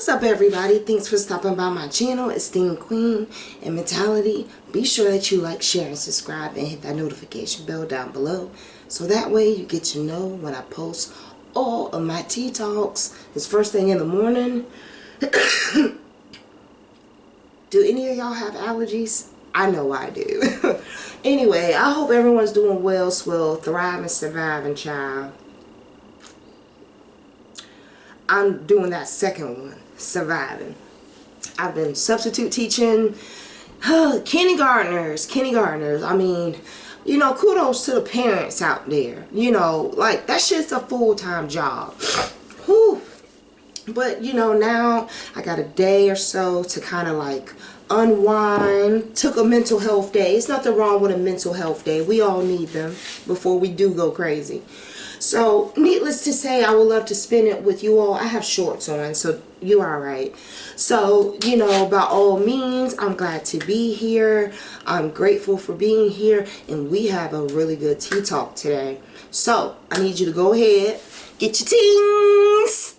What's up, everybody? Thanks for stopping by my channel, Esteemed Queen and Mentality. Be sure that you like, share, and subscribe, and hit that notification bell down below, so that way you get to know when I post all of my tea talks. It's first thing in the morning. Do any of y'all have allergies? I know I do. Anyway, I hope everyone's doing well, swell, thriving, surviving, child. I'm doing that second one, surviving. I've been substitute teaching kindergartners. I mean, you know, kudos to the parents out there. You know, like, that shit's a full-time job. Whew. But, you know, now I got a day or so to kind of like unwind. Took a mental health day. It's nothing wrong with a mental health day. We all need them before we do go crazy. So, needless to say, I would love to spend it with you all. I have shorts on, so you're alright. So, you know, by all means, I'm glad to be here. I'm grateful for being here. And we have a really good tea talk today. So, I need you to go ahead, get your teas,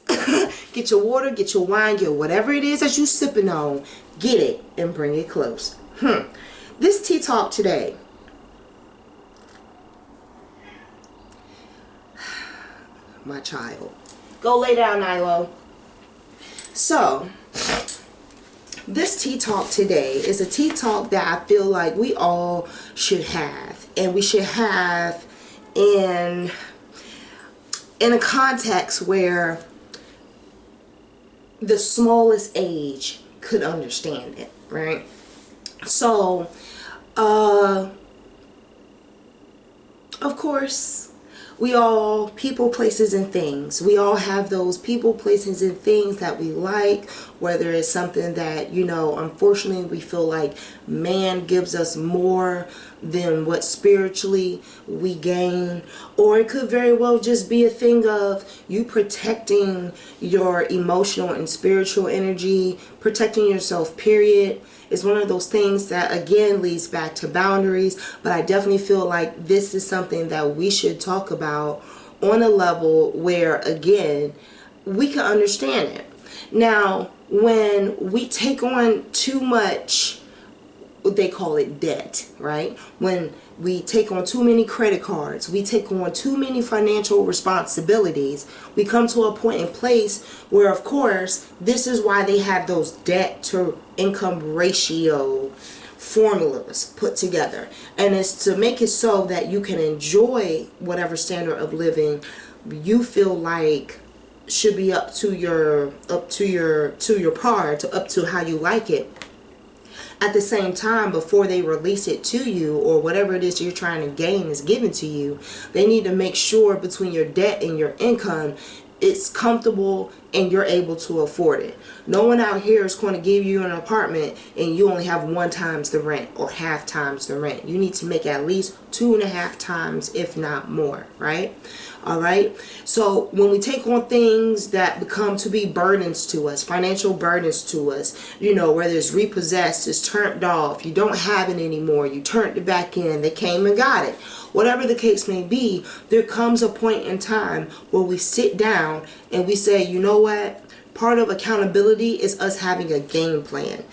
get your water, get your wine, get whatever it is that you're sipping on. Get it and bring it close. This tea talk today. My child. Go lay down, Nilo. So, this tea talk today is a tea talk that I feel like we all should have. And we should have in a context where the smallest age could understand it, right? So, of course, we all, people, places, and things. We all have those people, places, and things that we like, whether it's something that, you know, unfortunately we feel like man gives us more than what spiritually we gain, or it could very well just be a thing of you protecting your emotional and spiritual energy, protecting yourself, period. It's one of those things that, again, leads back to boundaries, but I definitely feel like this is something that we should talk about on a level where, again, we can understand it. Now, when we take on too much, they call it debt, right? When we take on too many credit cards, we take on too many financial responsibilities, we come to a point in place where, of course, this is why they have those debt to income ratio formulas put together. And it's to make it so that you can enjoy whatever standard of living you feel like should be up to your par, up to how you like it. At the same time, before they release it to you, or whatever it is you're trying to gain is given to you, they need to make sure between your debt and your income, it's comfortable and you're able to afford it. No one out here is going to give you an apartment and you only have 1 times the rent or half times the rent. You need to make at least 2.5 times, if not more, right? Alright, so when we take on things that become to be burdens to us, financial burdens to us, you know, whether it's repossessed, it's turned off, you don't have it anymore, you turned it back in, they came and got it. Whatever the case may be, there comes a point in time where we sit down and we say, you know what? Part of accountability is us having a game plan.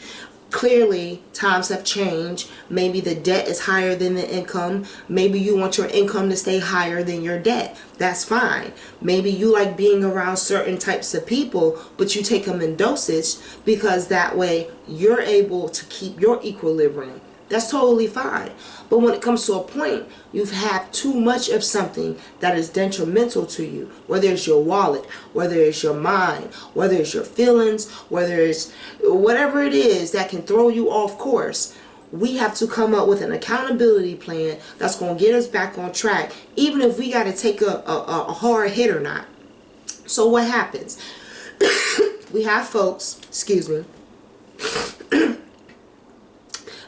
Clearly, times have changed. Maybe the debt is higher than the income. Maybe you want your income to stay higher than your debt. That's fine. Maybe you like being around certain types of people, but you take them in dosage because that way you're able to keep your equilibrium. That's totally fine. But when it comes to a point, you've had too much of something that is detrimental to you, whether it's your wallet, whether it's your mind, whether it's your feelings, whether it's whatever it is that can throw you off course, we have to come up with an accountability plan that's going to get us back on track, even if we got to take a hard hit or not. So what happens? We have folks, excuse me,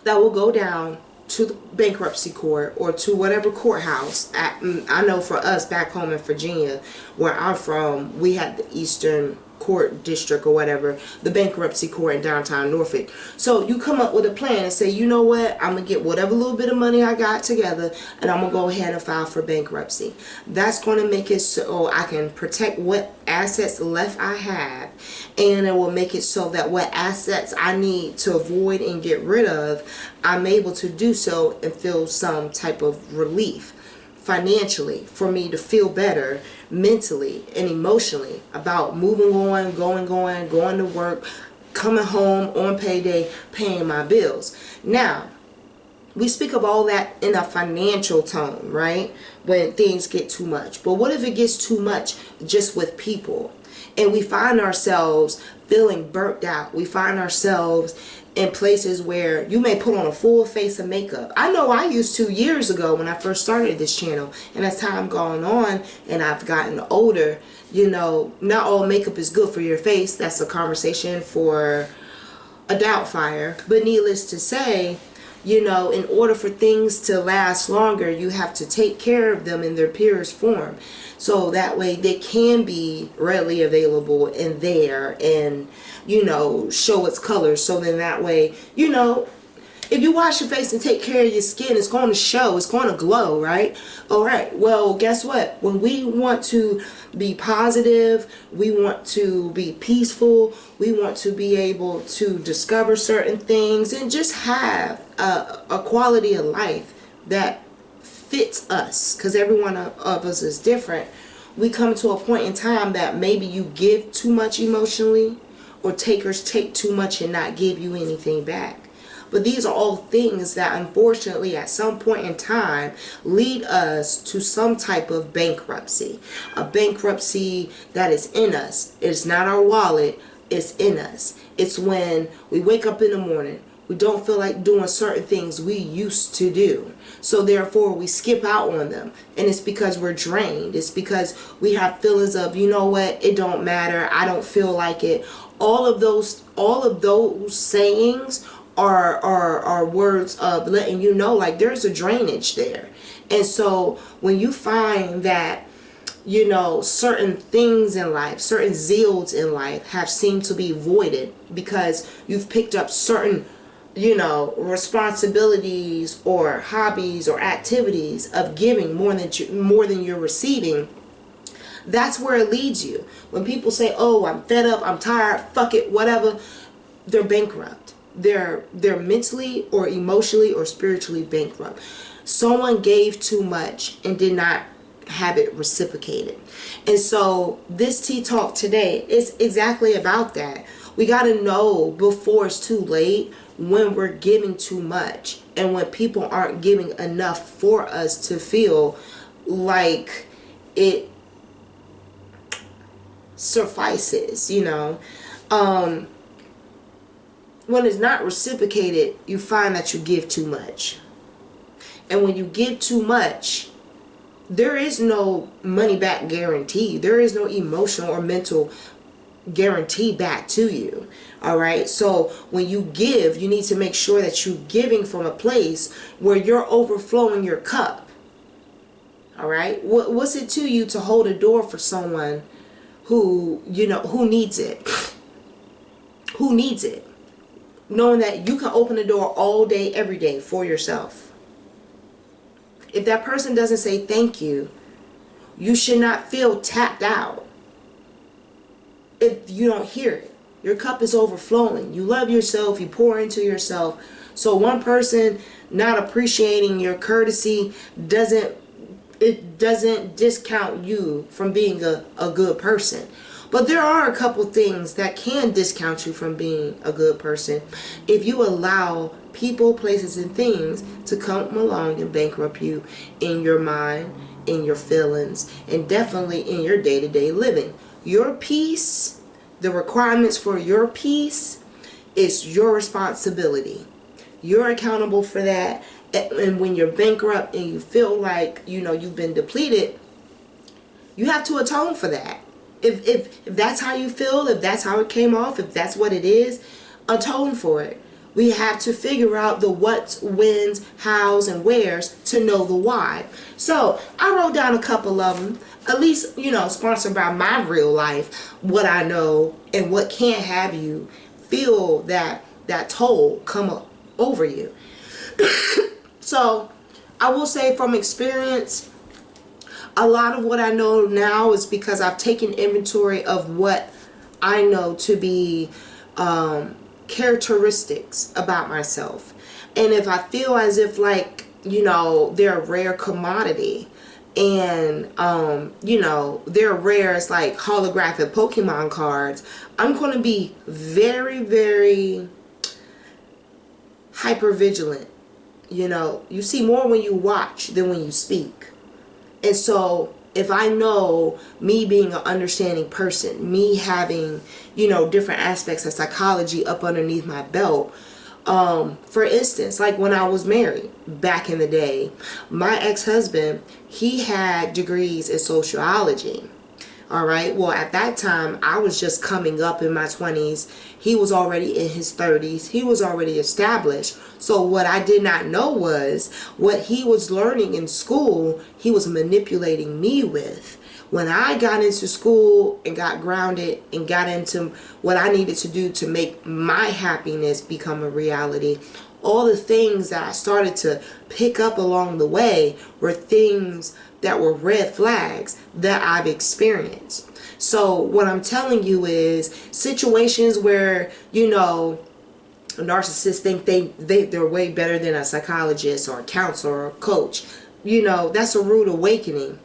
that will go down to the bankruptcy court or to whatever courthouse. I know for us back home in Virginia, where I'm from, we had the Eastern court district or whatever, the bankruptcy court in downtown Norfolk. So you come up with a plan and say, you know what, I'm gonna get whatever little bit of money I got together and I'm gonna go ahead and file for bankruptcy. That's gonna make it so I can protect what assets left I have, and it will make it so that what assets I need to avoid and get rid of, I'm able to do so and feel some type of relief financially, for me to feel better mentally and emotionally about moving on, going to work, coming home on payday, paying my bills. Now, we speak of all that in a financial tone, right? When things get too much. But what if it gets too much just with people? And we find ourselves feeling burnt out. We find ourselves in places where you may put on a full face of makeup. I know I used to years ago when I first started this channel. And as time gone on and I've gotten older, you know, not all makeup is good for your face. That's a conversation for a doubt fire. But needless to say, you know, in order for things to last longer, you have to take care of them in their purest form. So that way they can be readily available and there and, you know, show its colors. So then that way, you know, if you wash your face and take care of your skin, it's going to show, it's going to glow, right? All right, well, guess what? When we want to be positive, we want to be peaceful, we want to be able to discover certain things and just have a quality of life that fits us, because every one of us is different. We come to a point in time that maybe you give too much emotionally, or takers take too much and not give you anything back. But these are all things that unfortunately at some point in time lead us to some type of bankruptcy. A bankruptcy that is in us. It's not our wallet, it's in us. It's when we wake up in the morning, we don't feel like doing certain things we used to do. So therefore we skip out on them. And it's because we're drained. It's because we have feelings of, you know what, it don't matter, I don't feel like it. All of those sayings are words of letting you know, like, there's a drainage there. And so when you find that, you know, certain things in life, certain zeals in life have seemed to be voided because you've picked up certain, you know, responsibilities or hobbies or activities of giving more than you're receiving, that's where it leads you. When people say, oh, I'm fed up, I'm tired, fuck it, whatever, they're bankrupt. They're mentally or emotionally or spiritually bankrupt. Someone gave too much and did not have it reciprocated. And so this Tea Talk today is exactly about that. We got to know before it's too late when we're giving too much and when people aren't giving enough for us to feel like it suffices, you know. When it's not reciprocated, you find that you give too much. And when you give too much, there is no money back guarantee. There is no emotional or mental guarantee back to you. All right. So when you give, you need to make sure that you're giving from a place where you're overflowing your cup. All right. What's it to you to hold a door for someone who, you know, who needs it? Who needs it? Knowing that you can open the door all day, every day for yourself. If that person doesn't say thank you, you should not feel tapped out. If you don't hear it, your cup is overflowing. You love yourself, you pour into yourself. So one person not appreciating your courtesy doesn't discount you from being a good person. But there are a couple things that can discount you from being a good person if you allow people, places, and things to come along and bankrupt you in your mind, in your feelings, and definitely in your day-to-day living. Your peace, the requirements for your peace, is your responsibility. You're accountable for that. And when you're bankrupt and you feel like, you know, you've been depleted, you have to atone for that. If that's how you feel, if that's how it came off, if that's what it is, atone for it. We have to figure out the what's, whens, hows, and wheres to know the why. So I wrote down a couple of them. at least, you know, sponsored by my real life, what I know and what can't have you feel that toll come up over you. So I will say from experience, a lot of what I know now is because I've taken inventory of what I know to be characteristics about myself. And if I feel as if, like, you know, they're a rare commodity, and you know, they're rare as like holographic Pokemon cards, I'm going to be very, very hyper vigilant. You know, you see more when you watch than when you speak. And so if I know, me being an understanding person, me having, you know, different aspects of psychology up underneath my belt, for instance, like when I was married back in the day, my ex-husband, he had degrees in sociology. All right. Well, at that time, I was just coming up in my 20s. He was already in his 30s. He was already established. So what I did not know was what he was learning in school, he was manipulating me with. When I got into school and got grounded and got into what I needed to do to make my happiness become a reality, all the things that I started to pick up along the way were things that were red flags that I've experienced. So what I'm telling you is situations where, you know, narcissists think they're way better than a psychologist or a counselor or a coach. You know, that's a rude awakening.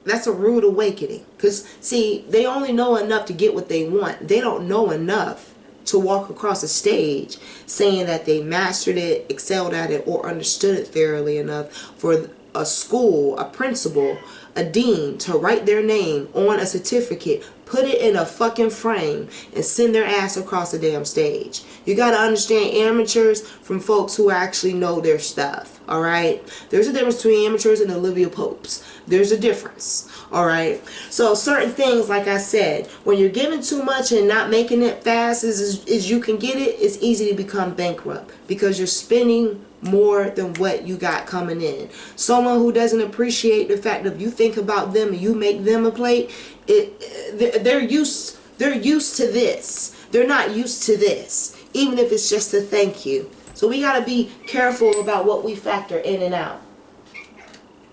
That's a rude awakening. Because, see, they only know enough to get what they want. They don't know enough to walk across a stage saying that they mastered it, excelled at it, or understood it thoroughly enough for a school, a principal, a dean to write their name on a certificate, put it in a fucking frame, and send their ass across the damn stage. You got to understand amateurs from folks who actually know their stuff. All right, there's a difference between amateurs and Olivia Popes. There's a difference. All right, so certain things, like I said, when you're giving too much and not making it fast as you can get it, it's easy to become bankrupt because you're spending more than what you got coming in. Someone who doesn't appreciate the fact that if you think about them and you make them a plate, they're used to this. They're not used to this, even if it's just a thank you. So we got to be careful about what we factor in and out.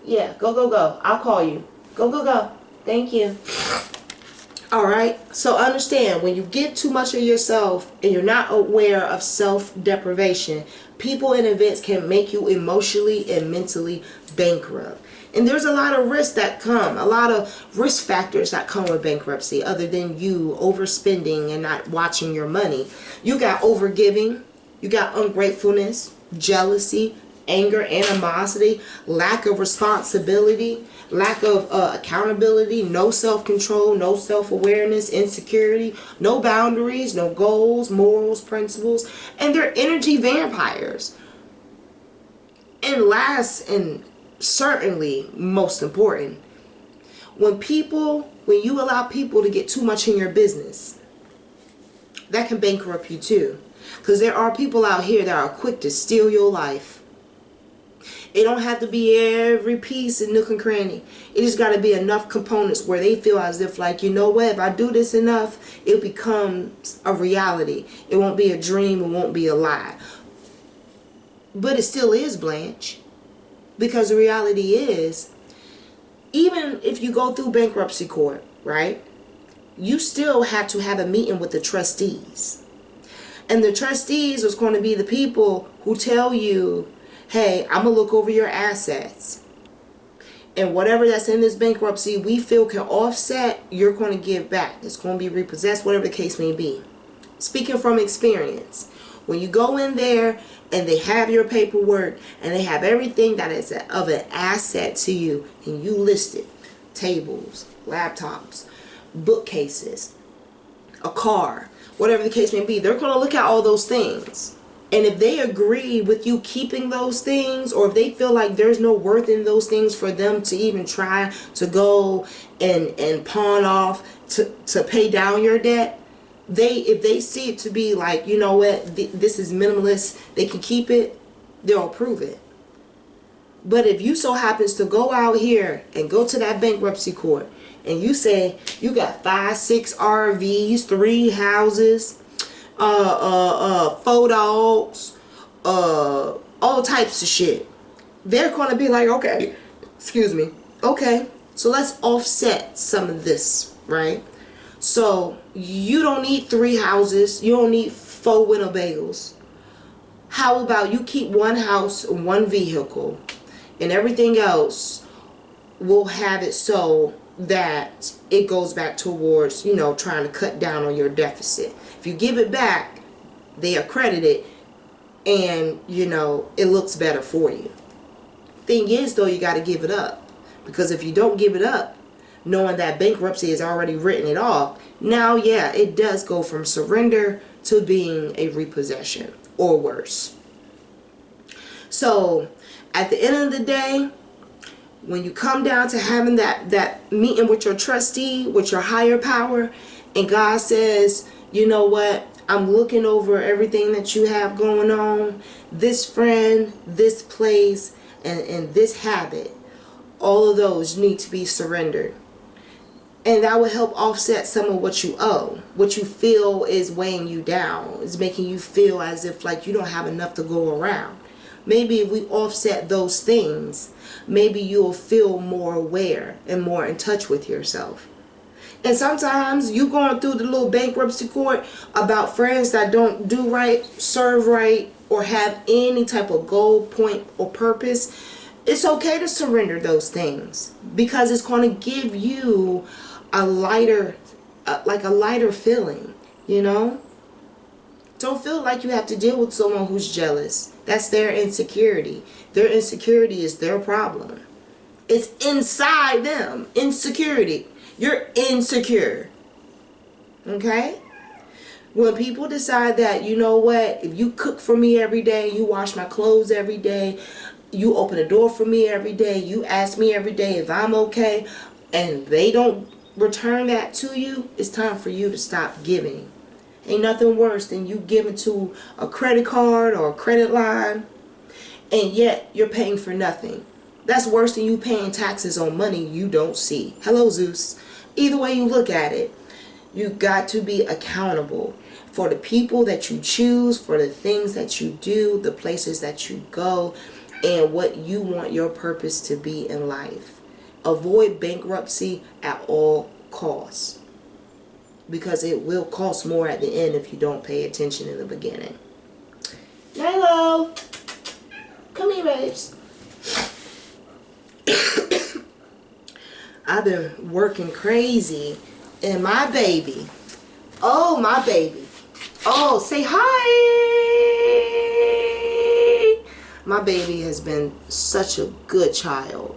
Yeah, go. I'll call you. Go. Thank you. Alright, so understand, when you give too much of yourself and you're not aware of self-deprivation, people and events can make you emotionally and mentally bankrupt. And there's a lot of risks that come, a lot of risk factors that come with bankruptcy other than you overspending and not watching your money. You got overgiving, you got ungratefulness, jealousy, anger, animosity, lack of responsibility, lack of accountability, no self-control, no self-awareness, insecurity, no boundaries, no goals, morals, principles, and they're energy vampires. And last and certainly most important, when you allow people to get too much in your business, that can bankrupt you too. Because there are people out here that are quick to steal your life. It don't have to be every piece and nook and cranny. It just got to be enough components where they feel as if, like, you know what, if I do this enough, it becomes a reality. It won't be a dream. It won't be a lie. But it still is, Blanche. Because the reality is, even if you go through bankruptcy court, right, you still have to have a meeting with the trustees. And the trustees is going to be the people who tell you, hey, I'm going to look over your assets. And whatever that's in this bankruptcy we feel can offset, you're going to give back. It's going to be repossessed, whatever the case may be. Speaking from experience, when you go in there and they have your paperwork and they have everything that is of an asset to you, and you list it, tables, laptops, bookcases, a car, whatever the case may be, they're going to look at all those things. And if they agree with you keeping those things, or if they feel like there's no worth in those things for them to even try to go and pawn off to pay down your debt, if they see it to be like, you know what, this is minimalist, they can keep it, they'll approve it. But if you so happens to go out here and go to that bankruptcy court and you say you got 5, 6 RVs, 3 houses, 4 dogs, all types of shit, they're going to be like, okay, excuse me, okay, so let's offset some of this, right? So you don't need 3 houses, you don't need 4 Winnebagos. How about you keep 1 house, 1 vehicle, and everything else will have it so that it goes back towards, you know, trying to cut down on your deficit. If you give it back, they accredit it, and, you know, it looks better for you. Thing is, though, you got to give it up. Because if you don't give it up, knowing that bankruptcy has already written it off, now, yeah, it does go from surrender to being a repossession or worse. So, at the end of the day, when you come down to having that meeting with your trustee, with your higher power, and God says, you know what, I'm looking over everything that you have going on, this friend, this place, and this habit, all of those need to be surrendered. And that will help offset some of what you owe, what you feel is weighing you down, is making you feel as if like you don't have enough to go around. Maybe if we offset those things, maybe you'll feel more aware and more in touch with yourself. And sometimes you going through the little bankruptcy court about friends that don't do right, serve right, or have any type of goal, point, or purpose. It's okay to surrender those things because it's going to give you a lighter, like a lighter feeling, you know? Don't feel like you have to deal with someone who's jealous. That's their insecurity. Their insecurity is their problem. It's inside them. Insecurity. You're insecure. Okay? When people decide that, you know what, if you cook for me every day, you wash my clothes every day, you open the door for me every day, you ask me every day if I'm okay, and they don't return that to you, it's time for you to stop giving. Ain't nothing worse than you giving to a credit card or a credit line, and yet you're paying for nothing. That's worse than you paying taxes on money you don't see. Hello, Zeus. Either way you look at it, you got to be accountable for the people that you choose, for the things that you do, the places that you go, and what you want your purpose to be in life. Avoid bankruptcy at all costs, because it will cost more at the end if you don't pay attention in the beginning. Nilo, come here, babes. I've been working crazy, and my baby, oh, my baby, oh, say hi. My baby has been such a good child.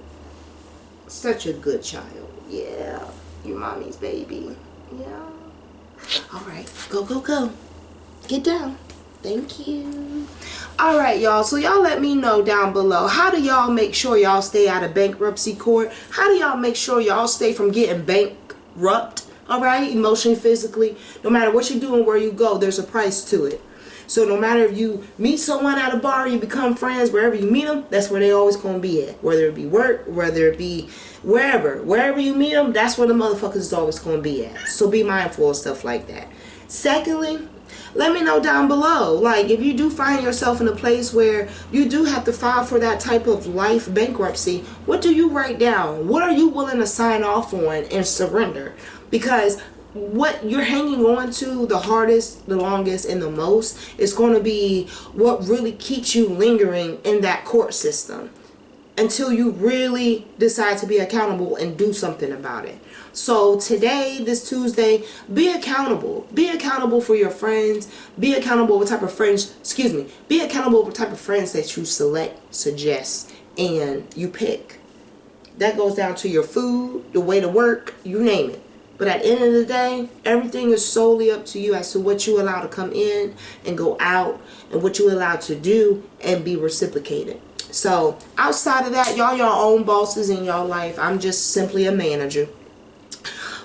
Such a good child. Yeah, your mommy's baby. Yeah. All right, go, go, go. Get down. Thank you. All right, y'all. So y'all let me know down below. How do y'all make sure y'all stay out of bankruptcy court? How do y'all make sure y'all stay from getting bankrupt? All right, emotionally, physically. No matter what you do and where you go, there's a price to it. So no matter if you meet someone at a bar, you become friends, wherever you meet them, that's where they always going to be at. Whether it be work, whether it be wherever you meet them, that's where the motherfuckers is always going to be at. So be mindful of stuff like that. Secondly, let me know down below, like, if you do find yourself in a place where you do have to file for that type of life bankruptcy, what do you write down? What are you willing to sign off on and surrender? Because what you're hanging on to the hardest, the longest, and the most is going to be what really keeps you lingering in that court system until you really decide to be accountable and do something about it. So today, this Tuesday, be accountable. Be accountable for your friends. Be accountable what type of friends, be accountable what type of friends that you select, suggest, and you pick. That goes down to your food, your way to work, you name it. But at the end of the day, everything is solely up to you as to what you allow to come in and go out, and what you allow to do and be reciprocated. So outside of that, y'all your own bosses in your life. I'm just simply a manager.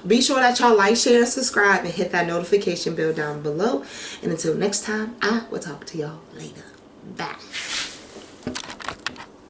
Be sure that y'all like, share, and subscribe, and hit that notification bell down below. And until next time, I will talk to y'all later. Bye.